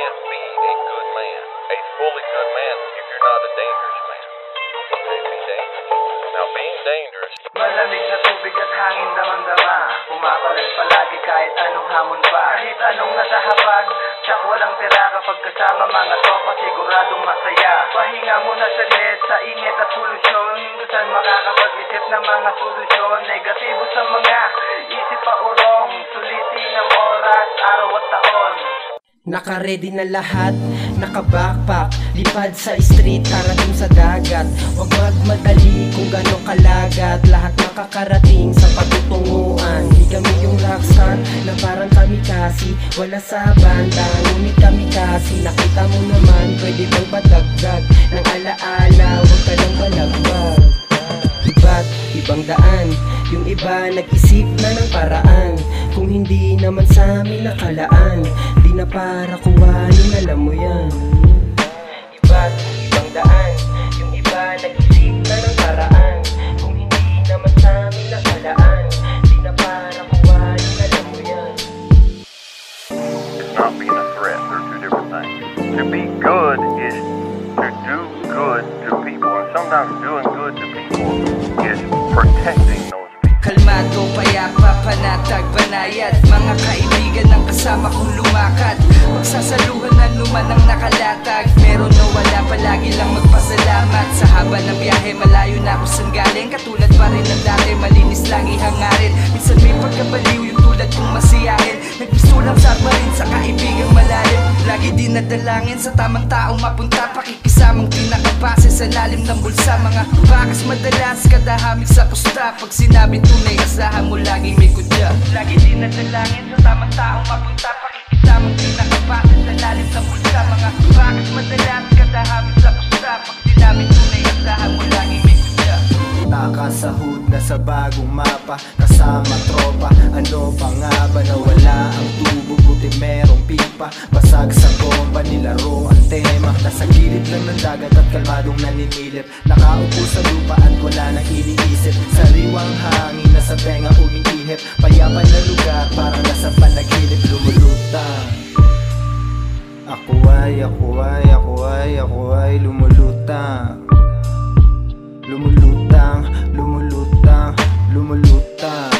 can't be a good man, a fully good man, if you're not a dangerous man. Okay, be dangerous. Now, being dangerous. Malamig na tubig at hangin damang-dama, pumapalag palagi kahit anong hamon pa. Kahit anong nasa hapag, tsak walang tira kapag kasama mga tropa, siguradong masaya. Pahinga muna saglit sa init at polusyon, minsan makakapag-isip ng mga solusyon. Negatibo sa mga isip pa urong, sulitin ang oras, araw at taon. Naka-ready na lahat, naka-backpack, lipad sa street, harating sa dagat. Huwag magmadali kung gano'ng kalagat, lahat makakarating sa patutunguan. Di kami yung rockstar na parang kamikasi, wala sa banda, ngunit kamikasi. Nakita mo naman, pwede bang padagdag ng alaala, huwag ka lang balagbag. Iba't ibang daan, yung iba nag-isip na ng paraan, kung hindi naman sa amin nakalaan, di na para kuhanin, alam mo yan. Iba't ibang daan, yung iba nag-isip na ng paraan, kung hindi naman sa amin nakalaan, di na para kuhanin, alam mo yan. It's not being a threat. They're two different things. To be good is to do good to people, and sometimes doing good to people is protecting those people. Kalmado, payapa, panatag, banayad, mga kaibigan ng kasama kong lumakad. Magsasaluhan na luman ang nakalatag, meron o wala, palagi lang magpasalamat. Sa haba ng biyahe, malayo na ako saan galing, katulad pa rin ng dati, malinis lagi hangarin. Minsan may pagkabaliw yung tulad kong masiyahin, nagpistulang sa rin sa kaibigang malalim. Lagi din nadalangin sa tamang taong mapunta, pakikisamang di nakabase sa lalim ng bulsa. Mga bakas madalas kadahamig sa pusta, pag sinabing tunay asahan mo laging may kudya. Lagi din nadalangin sa tamang taong mapunta, pakikisamang di nakabase sa lalim ng bulsa. Mga bakas madalas kadahamig sa pusta, pag sinabing tunay asahan mo laging may kudya. Nakasahod na sa bagong mapa, kasama tropa, ano pa nga ba na wala ang tubo, buti merong pipa. Basag sa bomba, nilaro ang tema, nasa gilid lang ng dagat at kalmadong naninilip. Nakaupo sa lupa at wala nang iniisip, sariwang hangin na sa tenga umiihip. Payaman na lugar, parang nasa panaginip lumulutang. Ako ay lumulutang. Lumulutang, lumulutang, lumulutang.